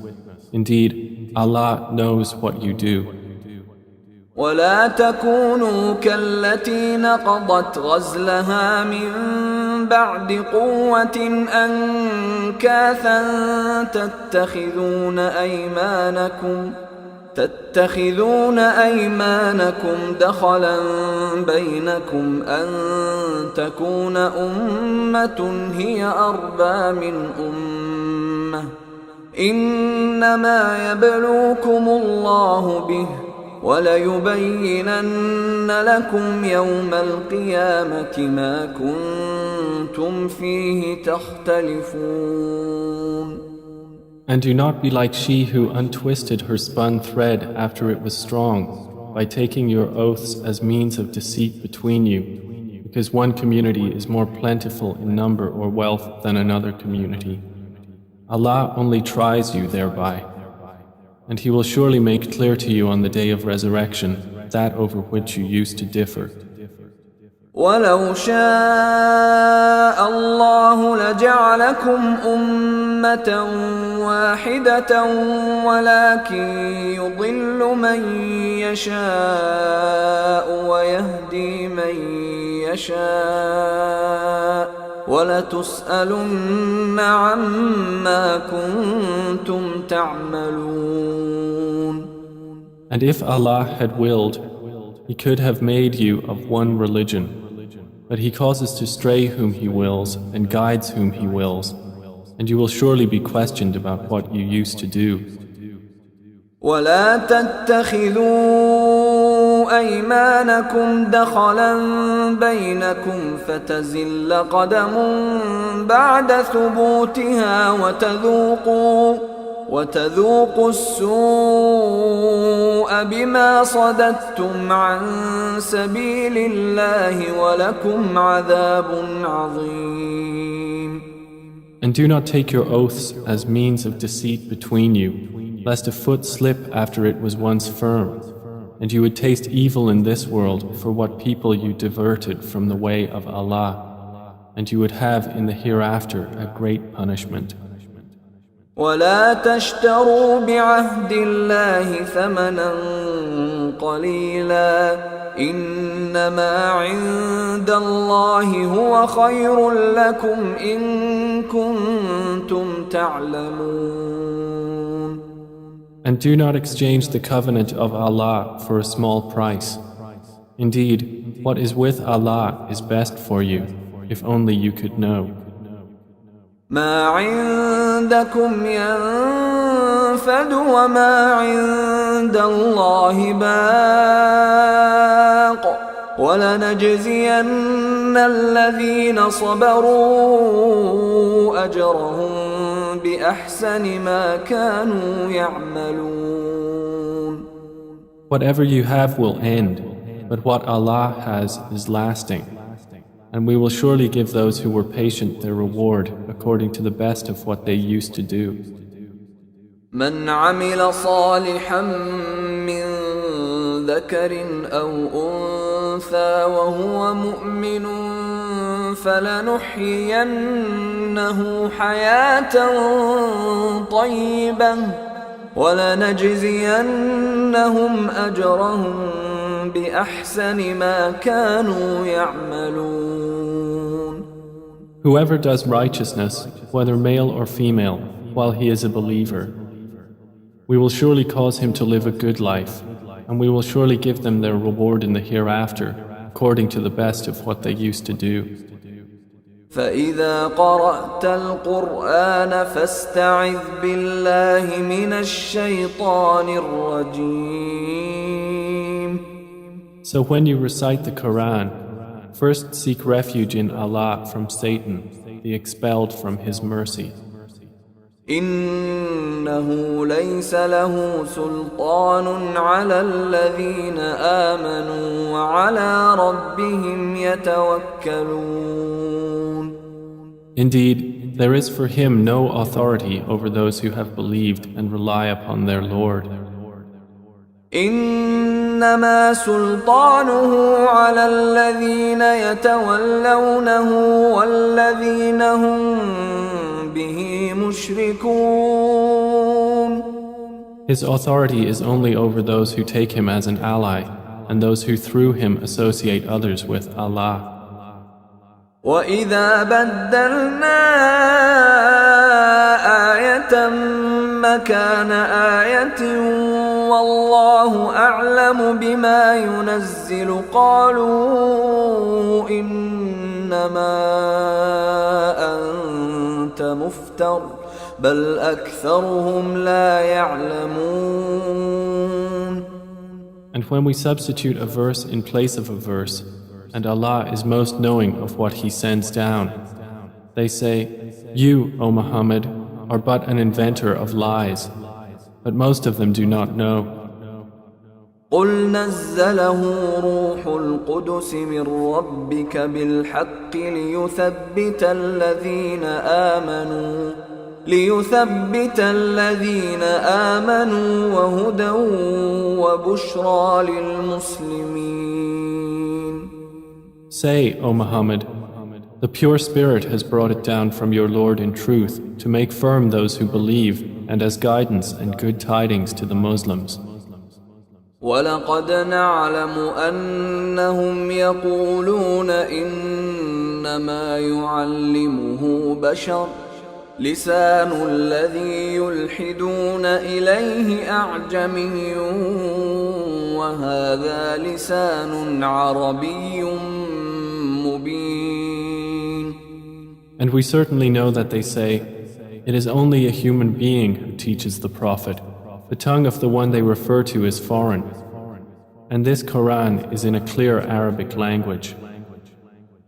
Indeed, Allah knows what you do. ولا تكونوا كالتي نقضت غزلها من بعد قوة أنكاثا تتخذون أيمانكم دخلا بينكم أن تكون أمة هي أربى من أمة إنما يبلوكم الله به وليبينن لكم يوم القيامة ما كنتم فيه تختلفون. And do not be like she who untwisted her spun thread after it was strong, by taking your oaths as means of deceit between you, because one community is more plentiful in number or wealth than another community. Allah only tries you thereby, and He will surely make clear to you on the day of resurrection that over which you used to differ. ولو شاء الله لجعلكم أمة واحدة ولكن يضل من يشاء ويهدي من يشاء ولتسألن عما كنتم تعملون. And if Allah had willed, He could have made you of one religion. But He causes to stray whom He wills and guides whom He wills. and you will surely be questioned about what you used to do. ولا تتخذوا أيمانكم دخلا بينكم فتزل قدم بعد ثبوتها وتذوقوا السوء بما صددتم عن سبيل الله ولكم عذاب عظيم. And do not take your oaths as means of deceit between you, lest a foot slip after it was once firm, and you would taste evil in this world for what people you diverted from the way of Allah, and you would have in the hereafter a great punishment. ولا تشتروا بعهد الله ثمنا قليلا إنما عند الله هو خير لكم إن كنتم تعلمون. And do not exchange the covenant of Allah for a small price. Indeed, what is with Allah is best for you, if only you could know. ما عندكم ينفد وما عند الله باق ولنجزين الذين صبروا أجرهم بأحسن ما كانوا يعملون. Whatever you have will end, but what Allah has is lasting. And we will surely give those who were patient their reward according to the best of what they used to do. من عمل صالحا من ذكر أو أنثى وهو مؤمن فلنحيينه حياة طيبة ولنجزينهم أجرهم بأحسن ما كانوا يعملون. Whoever does righteousness, whether male or female, while he is a believer, we will surely cause him to live a good life, and we will surely give them their reward in the hereafter, according to the best of what they used to do. فإذا قرأت القرآن فاستعذ بالله من الشيطان الرجيم. So when you recite the Quran, first seek refuge in Allah from Satan, the expelled from His mercy. إنه ليس له سلطان على الذين آمنوا وعلى ربهم يتوكلون. Indeed, there is for him no authority over those who have believed and rely upon their Lord. إنما سلطانه على الذين يتولونه والذين هم به مشركون. His authority is only over those who take him as an ally and those who through him associate others with Allah. وَإِذَا بَدَّلْنَا آيَةً مَكَانَ آيَةٍ وَاللَّهُ أَعْلَمُ بِمَا يُنَزِّلُ قَالُوا إِنَّمَا أَنْتَ مُفْتَرٍ بَلْ أَكْثَرُهُمْ لَا يَعْلَمُونَ. And when we substitute a verse in place of a verse, and Allah is most knowing of what He sends down, they say, "You, O Muhammad, are but an inventor of lies," but most of them do not know. قُلْ نَزَّلَهُ رُوحُ الْقُدُسِ مِنْ رَبِّكَ بِالْحَقِّ ليثبت الذين آمنوا وهدى وبشرى للمسلمين. Say, O Muhammad, the pure Spirit has brought it down from your Lord in truth to make firm those who believe and as guidance and good tidings to the Muslims. وَلَقَدْ نَعْلَمُ أَنَّهُمْ يَقُولُونَ إِنَّمَا يُعَلِّمُهُ بَشَرٌ لسان الذي يلحدون إليه أعجمي وهذا لسان عربي مبين. And we certainly know that they say, It is only a human being who teaches the Prophet. The tongue of the one they refer to is foreign. And this Quran is in a clear Arabic language.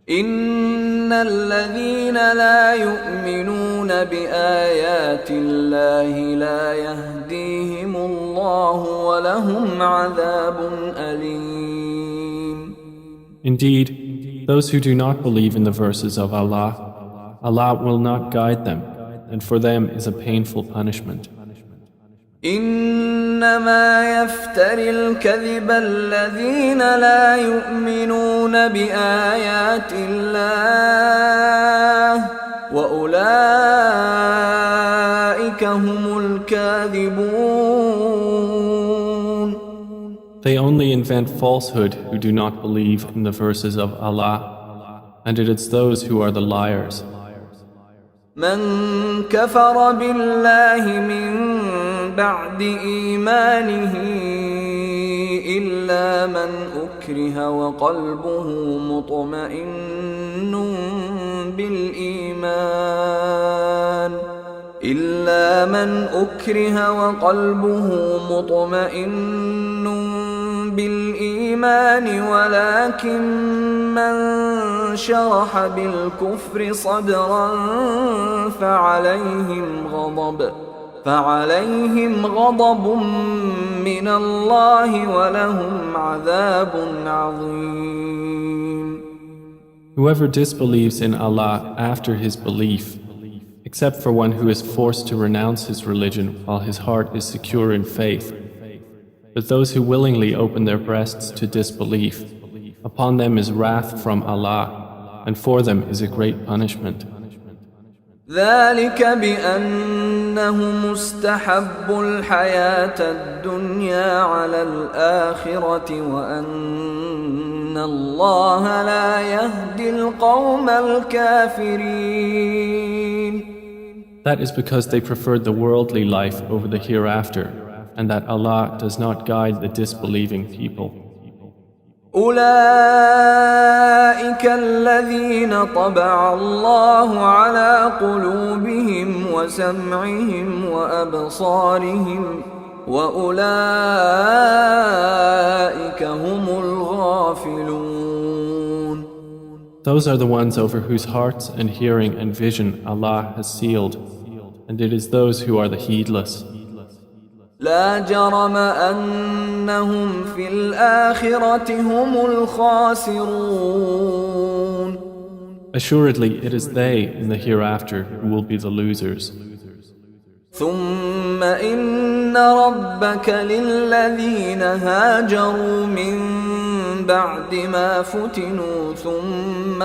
إن الذين لا يؤمنون بآيات الله لا يهديهم الله ولهم عذاب أليم. Indeed, those who do not believe in the verses of Allah, Allah will not guide them, and for them is a painful punishment. إنما يفتري الكذب الذين لا يؤمنون بآيات الله وأولئك هم الكاذبون. They only invent falsehood who do not believe in the verses of Allah, and it is those who are the liars. من كفر بالله من بعد إيمانه إلا من أكره وقلبه مطمئن بالإيمان ولكن من شرح بالكفر صدرا فعليهم غضب من الله ولهم عذاب عظيم. Whoever disbelieves in Allah after his belief, except for one who is forced to renounce his religion while his heart is secure in faith, but those who willingly open their breasts to disbelief, upon them is wrath from Allah, and for them is a great punishment. ذلك بأنهم استحبوا الحياة الدنيا على الآخرة وأن الله لا يهدي القوم الكافرين. That is because they preferred the worldly life over the hereafter, and that Allah does not guide the disbelieving people. أولئك الذين طبع الله على قلوبهم وسمعهم وأبصارهم وأولئك هم الغافلون. Those are the ones over whose hearts and hearing and vision Allah has sealed, and it is those who are the heedless. لا جرم أنهم في الآخرة هم الخاسرون. Assuredly, it is they in the hereafter who will be the losers. ثم إن ربك للذين هاجروا من بعد ما فتنوا ثم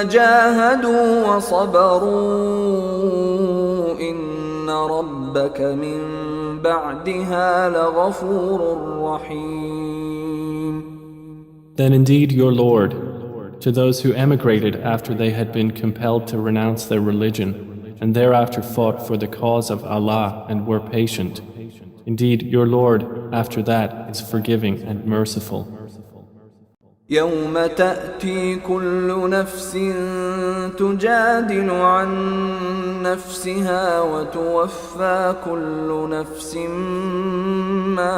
جاهدوا وصبروا إن ربك من بعدها لغفور رحيم. Then indeed your Lord, to those who emigrated after they had been compelled to renounce their religion, and thereafter fought for the cause of Allah and were patient, indeed your Lord after that is forgiving and merciful. يوم تأتي كل نفس تجادل عن نفسها وتوفى كل نفس ما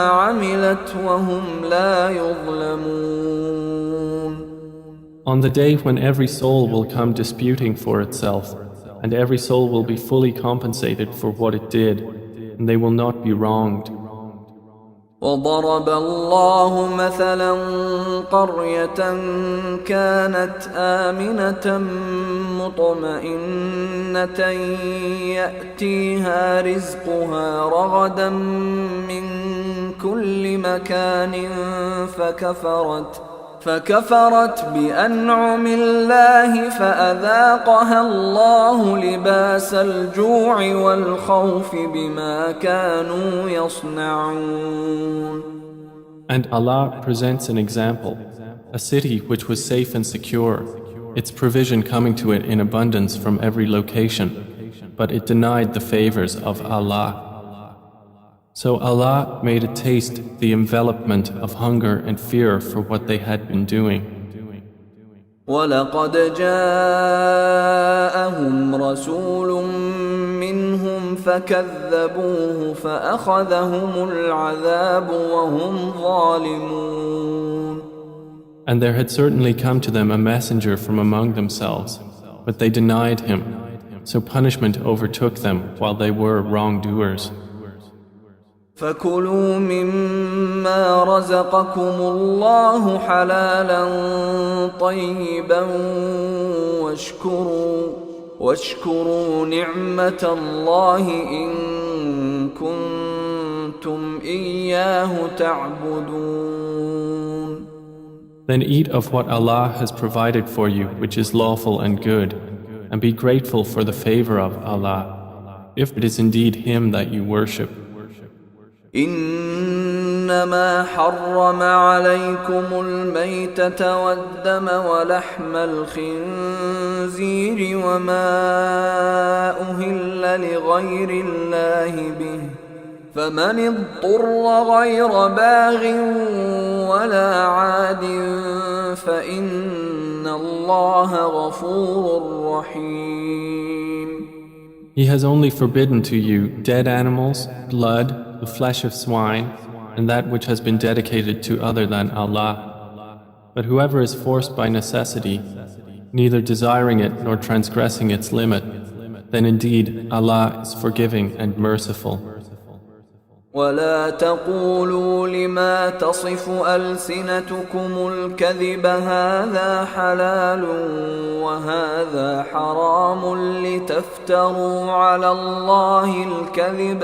عملت وهم لا يظلمون. On the day when every soul will come disputing for itself, and every soul will be fully compensated for what it did, and they will not be wronged. وضرب الله مثلا قرية كانت آمنة مطمئنة يأتيها رزقها رغدا من كل مكان فكفرت بأنعم الله فأذاقها الله لباس الجوع والخوف بما كانوا يصنعون. And Allah presents an example, a city which was safe and secure, its provision coming to it in abundance from every location, but it denied the favors of Allah. So Allah made it taste the envelopment of hunger and fear for what they had been doing. وَلَقَدْ جَاءَهُمْ رَسُولٌ مِّنْهُمْ فَكَذَّبُوهُ فَأَخَذَهُمُ الْعَذَابُ وَهُمْ ظَالِمُونَ. And there had certainly come to them a messenger from among themselves, but they denied him, so punishment overtook them while they were wrongdoers. فَكُلُوا مِمَّا رَزَقَكُمُ اللَّهُ حَلَالًا طَيِّبًا واشكروا نِعْمَةَ اللَّهِ إِن كُنتُمْ إِيَّاهُ تَعْبُدُونَ. Then eat of what Allah has provided for you, which is lawful and good, and be grateful for the favor of Allah, if it is indeed Him that you worship. إنما حرم عليكم الميتة والدم ولحم الخنزير وما أهل لغير الله به فمن اضطر غير باغ ولا عاد فإن الله غفور رحيم. He has only forbidden to you dead animals, blood, the flesh of swine, and that which has been dedicated to other than Allah. But whoever is forced by necessity, neither desiring it nor transgressing its limit, then indeed Allah is forgiving and merciful. ولا تقولوا لما تصف ألسنتكم الكذب هذا حلال وهذا حرام لتفتروا على الله الكذب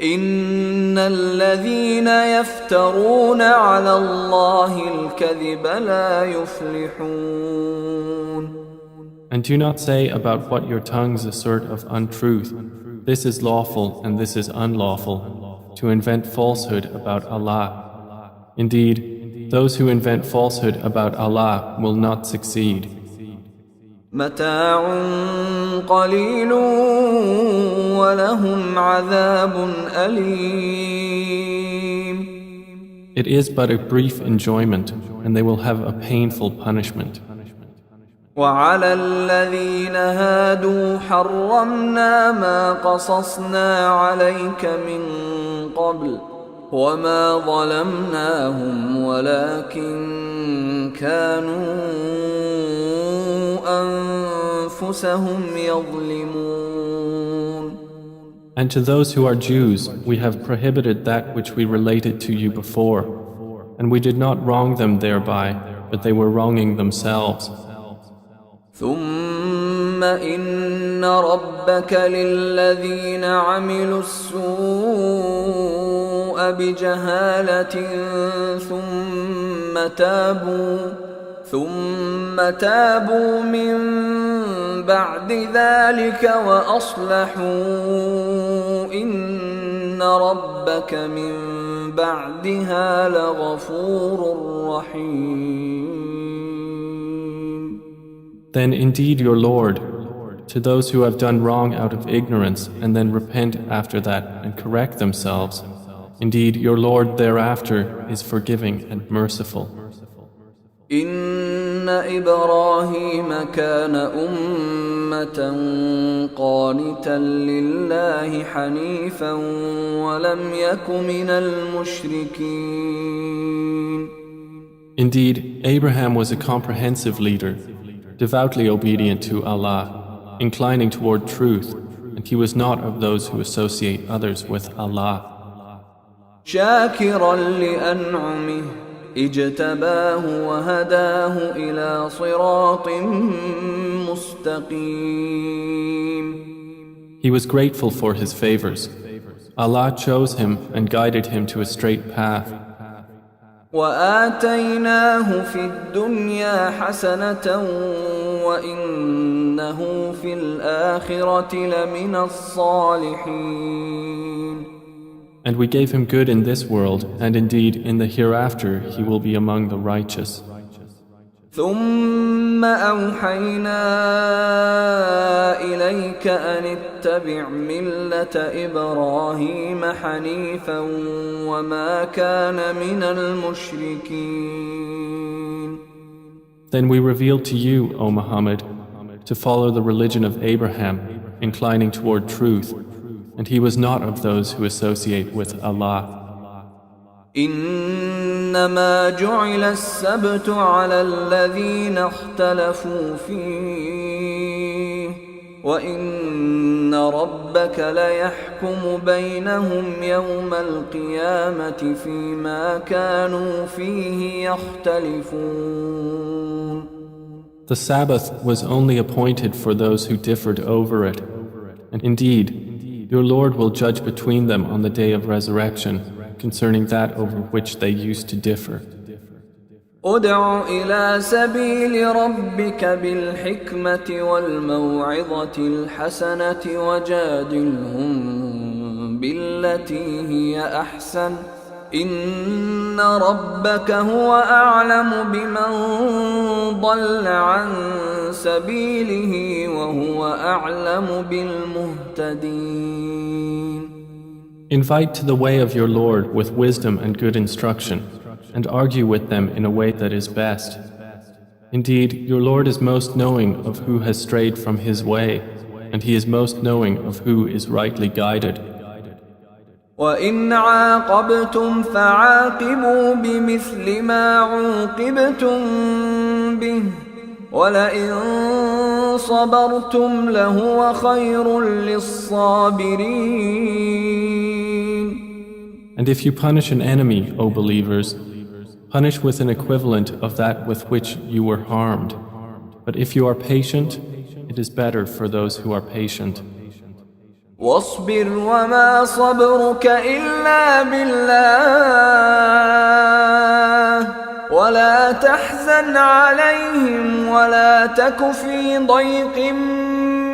إن الذين يفترون على الله الكذب لا يفلحون. And do not say about what your tongues assert of untruth, this is lawful and this is unlawful, to invent falsehood about Allah. Indeed, those who invent falsehood about Allah will not succeed. متاع قليل ولهم عذاب أليم. It is but a brief enjoyment, and they will have a painful punishment. وعلى الذين هادوا حرمنا ما قصصنا عليك من قبل وما ظلمناهم ولكن كانوا أنفسهم يظلمون. And to those who are Jews, we have prohibited that which we related to you before, and we did not wrong them thereby, but they were wronging themselves. ثم إن ربك للذين عملوا السوء بجهالة ثم تابوا من بعد ذلك وأصلحوا إن ربك من بعدها لغفور رحيم. Then indeed your Lord, to those who have done wrong out of ignorance and then repent after that and correct themselves, indeed your Lord thereafter is forgiving and merciful. إن إبراهيم كان أمة قانتا لله حنيفا ولم يك من المشركين. Indeed, Abraham was a comprehensive leader, devoutly obedient to Allah, inclining toward truth, and he was not of those who associate others with Allah. شاكرا لأنعمه اجتباه وهداه إلى صراط مستقيم. He was grateful for his favors. Allah chose him and guided him to a straight path. وآتيناه في الدنيا حسنة وإنه في الآخرة لمن الصالحين. And we gave him good in this world, and indeed in the hereafter he will be among the righteous. ثم أوحينا إليك أن اتبع ملة إبراهيم حنيفا وما كان من المشركين. Then we revealed to you, O Muhammad, to follow the religion of Abraham, inclining toward truth, and he was not of those who associate with Allah. إنما جعل السبت على الذين اختلفوا فيه وإن ربك ليحكم بينهم يوم القيامة فيما كانوا فيه يختلفون. The Sabbath was only appointed for those who differed over it, and indeed, your Lord will judge between them on the day of resurrection concerning that over which they used to differ. ادع إلى سبيل ربك بالحكمة والموعظة الحسنة وجادلهم بالتي هي أحسن إن ربك هو أعلم بمن ضل عن سبيله وهو أعلم بالمهتدين. Invite to the way of your Lord with wisdom and good instruction, and argue with them in a way that is best. Indeed, your Lord is most knowing of who has strayed from his way, and he is most knowing of who is rightly guided. وَإِنْ عَاقَبْتُمْ فَعَاقِبُوا بِمِثْلِ مَا عُوقِبْتُمْ بِهِ وَلَئِنْ صَبَرْتُمْ لَهُوَ خَيْرٌ لِلصَّابِرِينَ. And if you punish an enemy, O believers, punish with an equivalent of that with which you were harmed. But if you are patient, it is better for those who are patient. واصبر وما صبرك إلا بالله ولا تحزن عليهم ولا تك في ضيق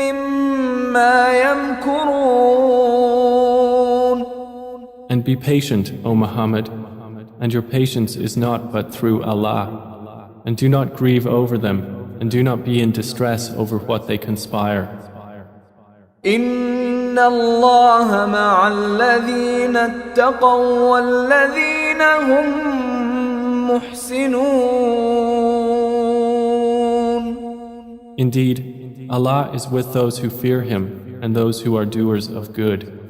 مما يمكرون. And be patient, O Muhammad, and your patience is not but through Allah. And do not grieve over them, and do not be in distress over what they conspire. إن الله مع الذين اتقوا والذين هم محسنون. Indeed, Allah is with those who fear Him and those who are doers of good.